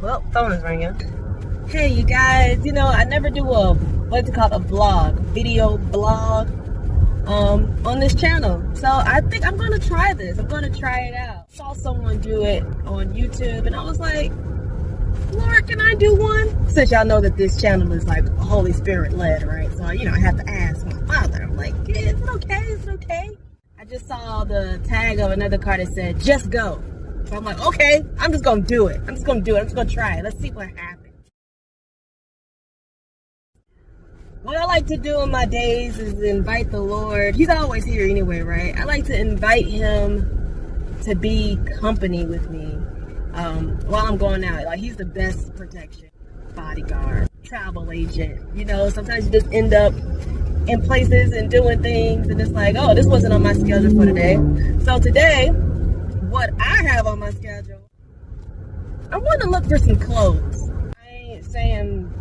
Well, phone is ringing. Hey, you guys. You know, I never do a, what's it called, a vlog, video blog, on this channel. So I think I'm going to try this. I'm going to try it out. Saw someone do it on YouTube, and I was like, Lord, can I do one? Since y'all know that this channel is like Holy Spirit led, right? So, you know, I have to ask my father. I'm like, yeah, is it okay? Is it okay? I just saw the tag of another car that said, just go. So I'm like, okay, I'm just going to do it. I'm just going to do it. I'm just going to try it. Let's see what happens. What I like to do in my days is invite the Lord. He's always here anyway, right? I like to invite him to be company with me while I'm going out. Like, he's the best protection. Bodyguard, travel agent. You know, sometimes you just end up in places and doing things, and it's like, oh, this wasn't on my schedule for today. So today, what I have on my schedule, I want to look for some clothes. I ain't saying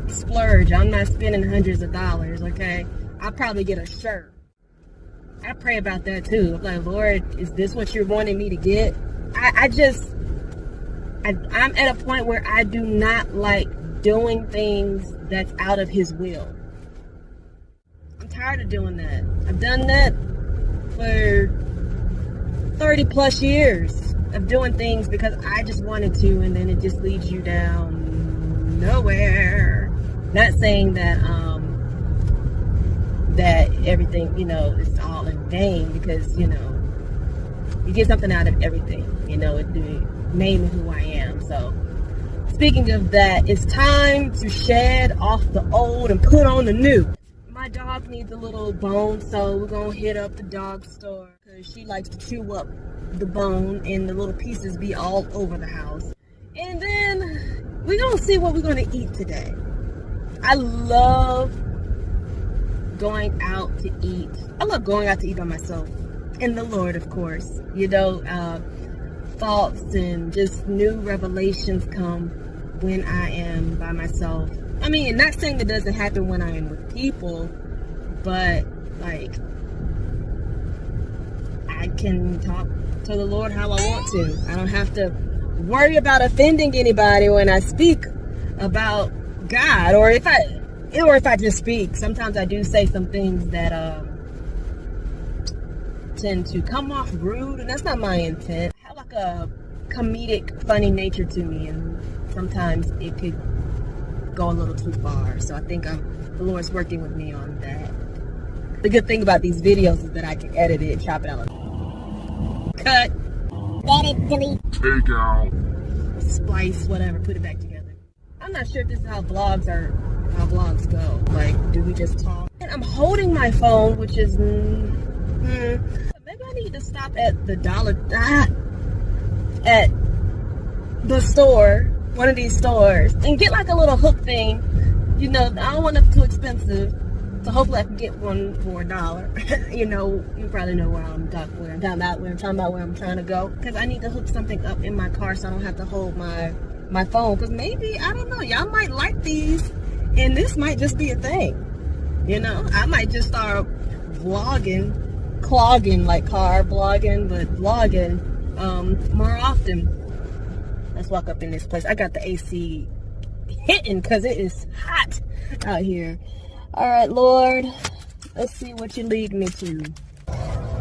splurge. I'm not spending hundreds of dollars, okay? I'll probably get a shirt. I pray about that too. I'm like, Lord, is this what you're wanting me to get? I'm at a point where I do not like doing things that's out of his will. I'm tired of doing that. I've done that for 30 plus years of doing things because I just wanted to, and then it just leads you down nowhere. Not saying that that everything, you know, is all in vain, because, you know, you get something out of everything. You know, it made me who I am. So speaking of that, it's time to shed off the old and put on the new. My dog needs a little bone, so we're gonna hit up the dog store because she likes to chew up the bone and the little pieces be all over the house. And then we're gonna see what we're gonna eat today. I love going out to eat. I love going out to eat by myself. And the Lord, of course. You know, thoughts and just new revelations come when I am by myself. I mean, not saying it doesn't happen when I am with people, but like, I can talk to the Lord how I want to. I don't have to worry about offending anybody when I speak about God, or if I just speak. Sometimes I do say some things that tend to come off rude, and that's not my intent. I have like a comedic, funny nature to me, and sometimes it could go a little too far. So I think the Lord's working with me on that. The good thing about these videos is that I can edit it, chop it out, cut, edit, delete, take out, splice, whatever, put it back together. I'm not sure if this is how vlogs go. Like, do we just talk? And I'm holding my phone, which is maybe I need to stop at the at the store, one of these stores, and get like a little hook thing. You know, I don't want it too expensive, so hopefully I can get one for $1. You know, you probably know where I'm talking about, where I'm trying to go, because I need to hook something up in my car so I don't have to hold my phone, because maybe, I don't know, y'all might like these, and this might just be a thing. You know, I might just start clogging, like car blogging, but vlogging more often. Let's walk up in this place. I got the AC hitting because it is hot out here. All right, Lord, let's see what you lead me to.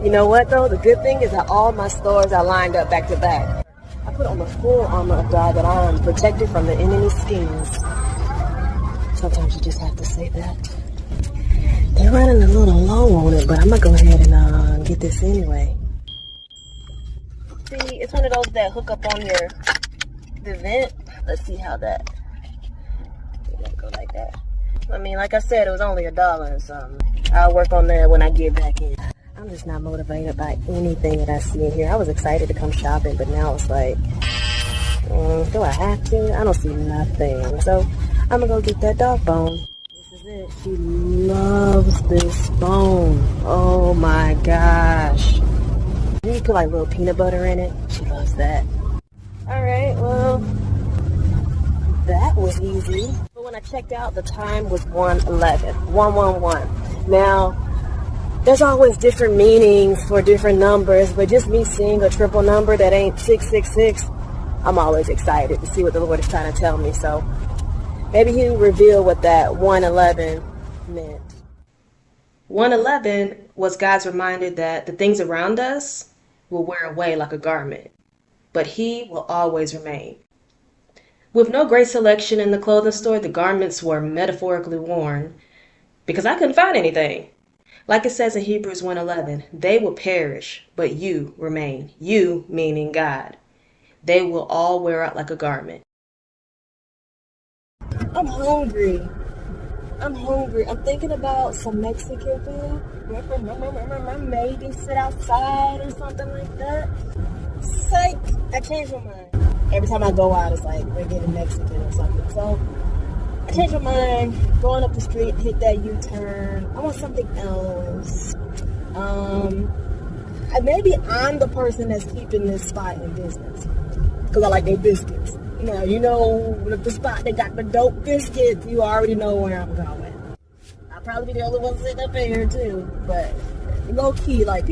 You know what, though? The good thing is that all my stores are lined up back to back. I put on the full armor of God that I am protected from the enemy's schemes. Sometimes you just have to say that. They're running a little low on it, but I'm going to go ahead and get this anyway. See, it's one of those that hook up on the vent. Let's see how that, go like that. I mean, like I said, it was only $1 or something. I'll work on that when I get back in. I'm just not motivated by anything that I see in here. I was excited to come shopping, but now it's like, do I have to? I don't see nothing. So I'm gonna go get that dog bone. This is it. She loves this bone. Oh my gosh. You put like little peanut butter in it. She loves that. All right, well, that was easy. But when I checked out, the time was 1:11. Now, there's always different meanings for different numbers, but just me seeing a triple number that ain't 666, I'm always excited to see what the Lord is trying to tell me. So maybe He'll reveal what that 111 meant. 111 was God's reminder that the things around us will wear away like a garment, but He will always remain. With no great selection in the clothing store, the garments were metaphorically worn because I couldn't find anything. Like it says in Hebrews 1:11, they will perish, but you remain. You meaning God. They will all wear out like a garment. I'm hungry. I'm thinking about some Mexican food. Maybe sit outside or something like that. Psych! I changed my mind. Every time I go out, it's like we're getting Mexican or something. So I changed my mind. Going up the street, hit that U-turn. I want something else. Maybe I'm the person that's keeping this spot in business because I like their biscuits. Now, you know, the spot that got the dope biscuits, you already know where I'm going. I'll probably be the only one sitting up in here, too. But low key, like,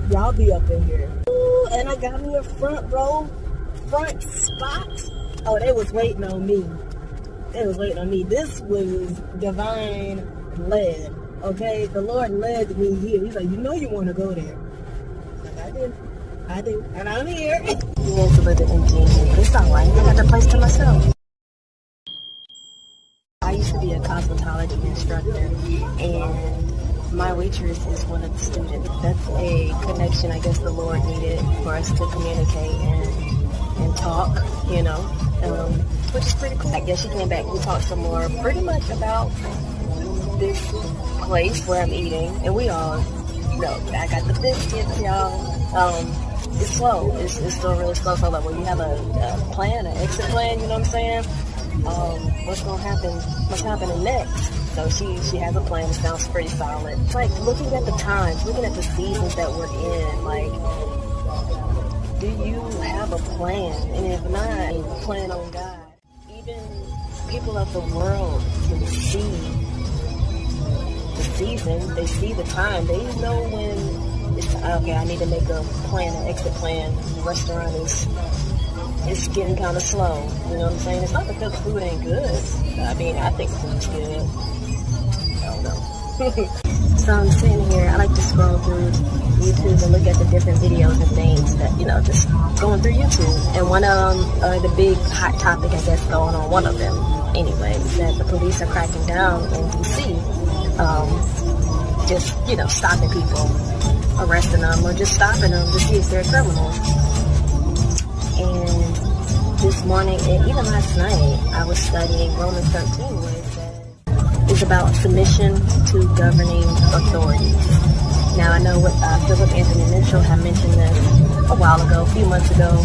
y'all be up in here. Ooh, and I got me a front spot. Oh, they was waiting on me. This was divine led, okay? The Lord led me here. He's like, you know you want to go there. I do. And I'm here. You need to live it in Kenya. It's alright. I got the place to myself. I used to be a cosmetology instructor, and my waitress is one of the students. That's a connection I guess the Lord needed for us to communicate and talk, you know, which is pretty cool. I guess she came back and we talked some more pretty much about this place where I'm eating, and we all know I got the biscuits, y'all. It's slow. It's still really slow. So like when you have a plan, an exit plan, you know what I'm saying? What's happening next? So she has a plan. It sounds pretty solid. It's like looking at the times, looking at the seasons that we're in. Like, do you have a plan? And if not, plan on God. Even people of the world can see the season. They see the time. They know when. It's, okay, I need to make a plan, an exit plan. The restaurant is getting kind of slow. You know what I'm saying? It's not because the food ain't good. I mean, I think the food's good. I don't know. So I'm sitting here. I like to scroll through YouTube and look at the different videos and things that, you know, just going through YouTube. And one of them, the big hot topic, I guess, going on, one of them, anyway, is that the police are cracking down in D.C. Just, you know, stopping people, arresting them, or just stopping them to see if they're criminals. And this morning, and even last night, I was studying Romans 13, where it says it's about submission to governing authorities. Now, I know what Philip Anthony Mitchell had mentioned this a while ago, a few months ago,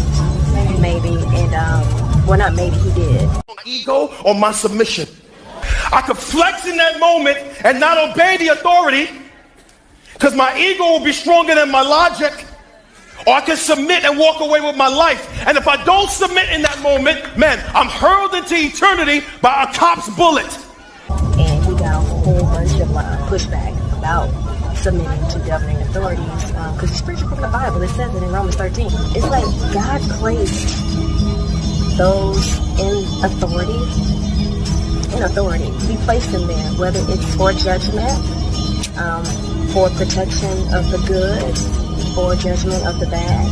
maybe, and, well, not maybe, he did. Ego or my submission. I could flex in that moment and not obey the authority because my ego will be stronger than my logic, or I can submit and walk away with my life. And if I don't submit in that moment, man, I'm hurled into eternity by a cop's bullet. And he got a whole bunch of pushback about submitting to governing authorities because it's preaching from the Bible. It says it in Romans 13. It's like God placed those in authority. He placed them there, whether it's for judgment, for protection of the good, for judgment of the bad.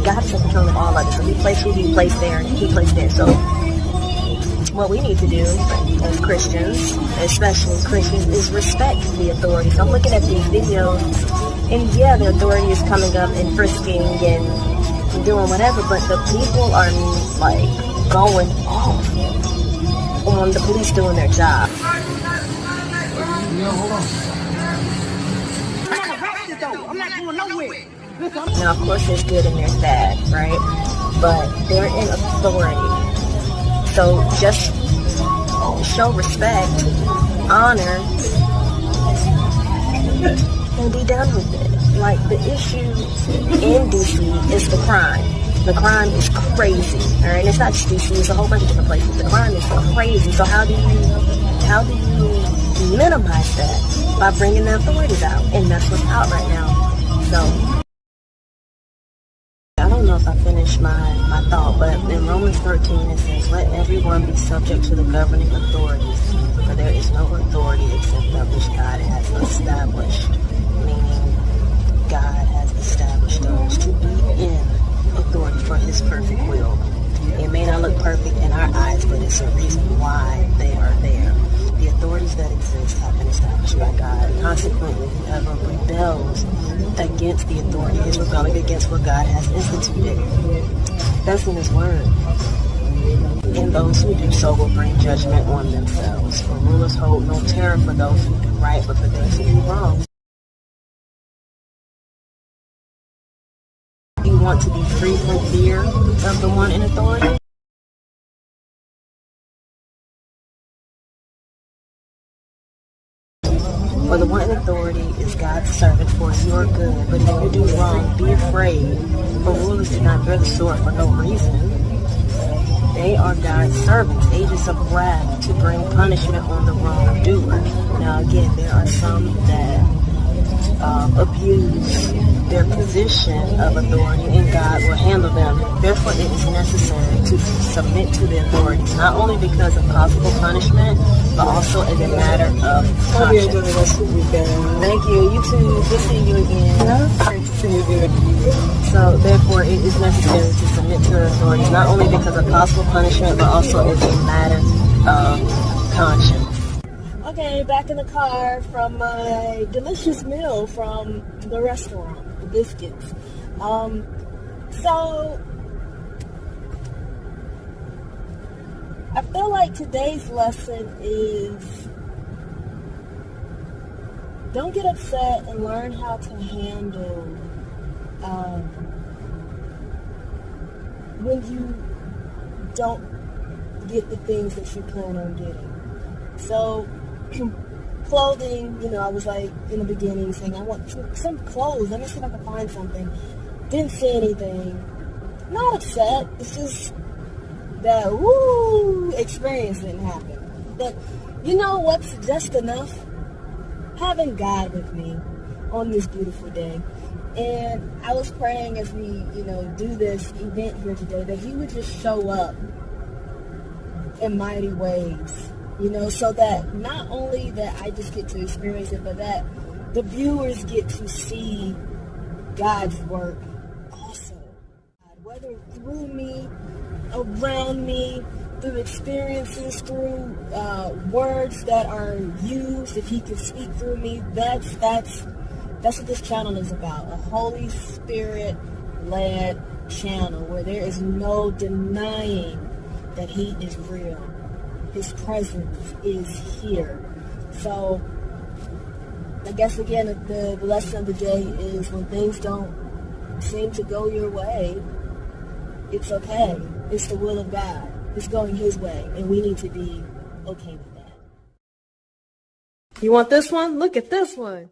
God's in control of all of it. So he placed who he placed there, and he placed there. So what we need to do as Christians, especially Christians, is respect the authority. So I'm looking at these videos, and yeah, the authority is coming up and frisking and doing whatever, but the people are like going off on the police doing their job. I'm not going nowhere. Now, of course, there's good and there's bad, right? But they're in authority. So just show respect, honor, and be done with it. Like, the issue in DC is the crime. The crime is crazy, all right? And it's not just DC, it's a whole bunch of different places. The crime is crazy. So how do you minimize that by bringing the authorities out, and that's what's out right now. So I don't know if I finished my thought, but in Romans 13 it says, "Let everyone be subject to the governing authorities, for there is no authority except that which God has established," meaning God has established those to be in authority for his perfect will. It may not look perfect in our eyes, but it's a reason why they are there. The authorities that exist have been established by God. Consequently, whoever rebels against the authority is rebelling against what God has instituted. That's in his word. And those who do so will bring judgment on themselves. For rulers hold no terror for those who do right, but for those who do wrong. You want to be free from fear of the one in authority? For the one in authority is God's servant for your good. But if you do wrong, be afraid. For rulers do not bear the sword for no reason. They are God's servants, agents of wrath to bring punishment on the wrongdoer. Now again, there are some that abuse their position of authority, and God will handle them. Therefore, it is necessary to submit to the authorities, not only because of possible punishment, but also as a matter of conscience. Thank you. You too. Good seeing you again. Great to see you again. So, therefore, it is necessary to submit to the authorities, not only because of possible punishment, but also as a matter of conscience. Okay, back in the car from my delicious meal from the restaurant, the biscuits. So I feel like today's lesson is don't get upset and learn how to handle when you don't get the things that you plan on getting. So clothing, I was like in the beginning saying I want some clothes. Let me see if I can find something. Didn't see anything. Not upset. It's just that experience didn't happen. But you know what's just enough? Having God with me on this beautiful day. And I was praying as we, do this event here today that he would just show up in mighty ways. So that not only that I just get to experience it, but that the viewers get to see God's work also. Whether through me, around me, through experiences, through words that are used, if he can speak through me, that's what this channel is about. A Holy Spirit-led channel where there is no denying that he is real. His presence is here. So, I guess again, the lesson of the day is when things don't seem to go your way, it's okay. It's the will of God. It's going his way, and we need to be okay with that. You want this one? Look at this one.